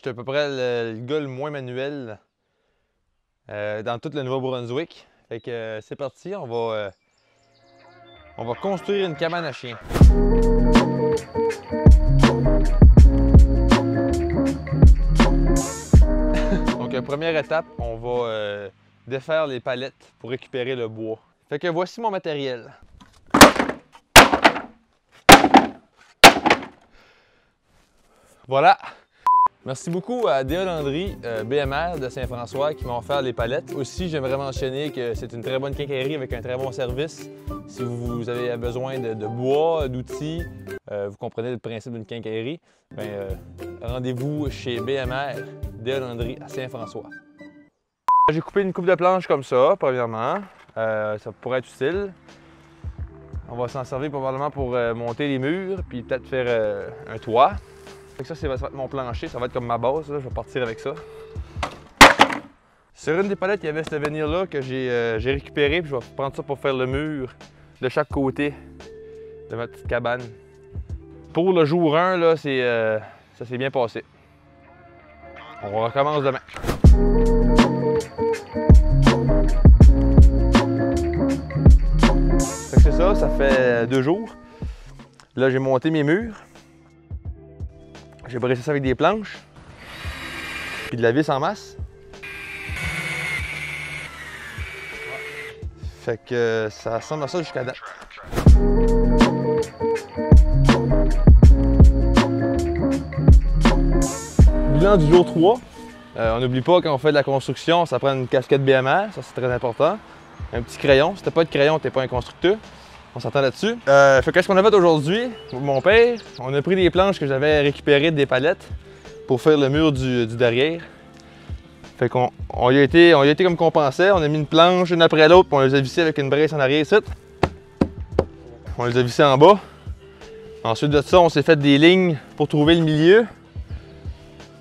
J'étais à peu près le gars le moins manuel dans tout le Nouveau-Brunswick. Fait que c'est parti, on va construire une cabane à chiens. Donc, première étape, on va défaire les palettes pour récupérer le bois. Fait que voici mon matériel. Voilà! Merci beaucoup à D.A. Landry, BMR de Saint-François qui m'ont offert les palettes. Aussi, j'aimerais mentionner que c'est une très bonne quincaillerie avec un très bon service. Si vous avez besoin de bois, d'outils, vous comprenez le principe d'une quincaillerie, rendez-vous chez BMR, D.A. Landry à Saint-François. J'ai coupé une coupe de planches comme ça, premièrement. Ça pourrait être utile. On va s'en servir probablement pour monter les murs, puis peut-être faire un toit. Ça, ça va être mon plancher, ça va être comme ma base, là. Je vais partir avec ça. Sur une des palettes, il y avait ce venir-là que j'ai récupéré, puis je vais prendre ça pour faire le mur de chaque côté de ma petite cabane. Pour le jour 1, là, ça s'est bien passé. On recommence demain. C'est ça, ça fait 2 jours. Là, j'ai monté mes murs. J'ai brisé ça avec des planches, puis de la vis en masse. Fait que ça ressemble à ça jusqu'à date. Bilan du jour 3. On n'oublie pas quand on fait de la construction, ça prend une casquette BMR, ça c'est très important. Un petit crayon, si t'as pas de crayon, t'es pas un constructeur. On s'entend là-dessus. Fait qu'est-ce qu'on a fait aujourd'hui? Mon père, on a pris des planches que j'avais récupérées des palettes pour faire le mur du derrière. Fait qu'on y a été comme compensé. On a mis une planche une après l'autre, puis on les a vissées avec une brace en arrière ici. On les a vissées en bas. Ensuite de ça, on s'est fait des lignes pour trouver le milieu.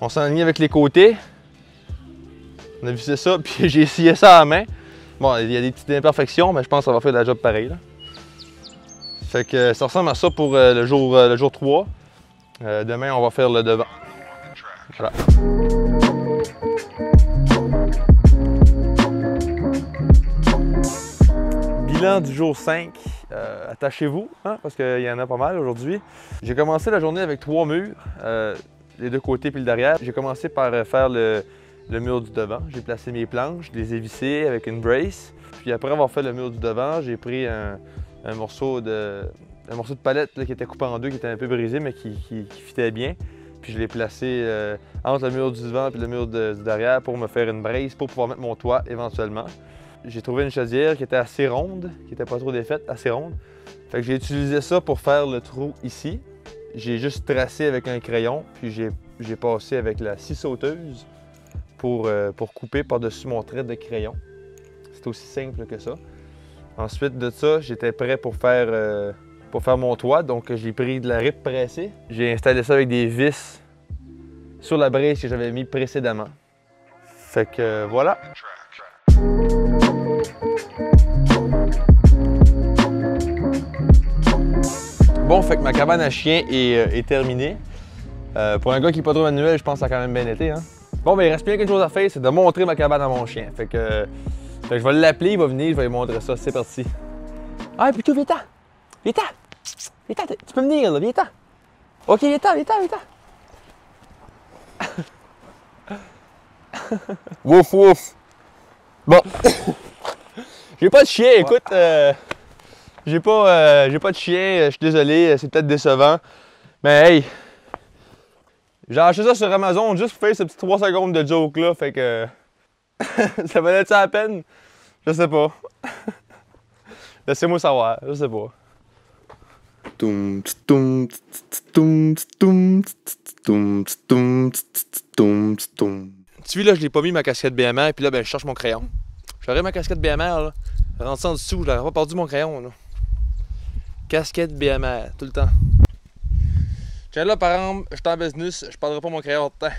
On s'est aligné avec les côtés. On a vissé ça, puis j'ai scié ça à la main. Bon, il y a des petites imperfections, mais je pense que ça va faire la job pareil, là. Fait que ça ressemble à ça pour le jour 3. Demain, on va faire le devant. Voilà. Bilan du jour 5. Attachez-vous, hein, parce qu'il y en a pas mal aujourd'hui. J'ai commencé la journée avec 3 murs, les 2 côtés puis le derrière. J'ai commencé par faire le mur du devant. J'ai placé mes planches, je les ai vissées avec une brace. Puis après avoir fait le mur du devant, j'ai pris un morceau de palette là, qui était coupé en 2, qui était un peu brisé, mais qui fitait bien. Puis je l'ai placé entre le mur du devant et le mur du derrière pour me faire une brace pour pouvoir mettre mon toit éventuellement. J'ai trouvé une chaudière qui était assez ronde, qui n'était pas trop défaite, assez ronde. Fait que j'ai utilisé ça pour faire le trou ici. J'ai juste tracé avec un crayon, puis j'ai passé avec la scie sauteuse pour couper par-dessus mon trait de crayon. C'est aussi simple que ça. Ensuite de ça, j'étais prêt pour faire mon toit, donc j'ai pris de la ripe pressée. J'ai installé ça avec des vis sur la brace que j'avais mis précédemment. Fait que voilà. Bon, fait que ma cabane à chiens est terminée. Pour un gars qui n'est pas trop manuel, je pense que ça a quand même bien été, hein? Bon, ben il reste bien qu'une chose à faire, c'est de montrer ma cabane à mon chien. Fait que je vais l'appeler, il va venir, je vais lui montrer ça. C'est parti. Ah, plutôt, viens-t'en! Viens-t'en! Viens-t'en! Tu peux venir, là, viens-t'en! Ok, viens-t'en, viens-t'en, viens-t'en! Wouf, wouf! Bon. J'ai pas de chien, écoute. J'ai pas de chien, je suis désolé, c'est peut-être décevant. Mais hey! J'ai acheté ça sur Amazon juste pour faire ce petit 3 secondes de joke là, fait que. Ça valait-tu la peine? Je sais pas. Laissez-moi savoir, je sais pas. Tu vois là, je l'ai pas mis ma casquette BMR, puis là, ben, je cherche mon crayon. J'aurais ma casquette BMR, là. Je rentre ça en dessous, je n'aurais pas perdu mon crayon, là. Casquette BMR, tout le temps. Tiens là, par exemple, je suis en business, je perdrai pas mon crayon de temps.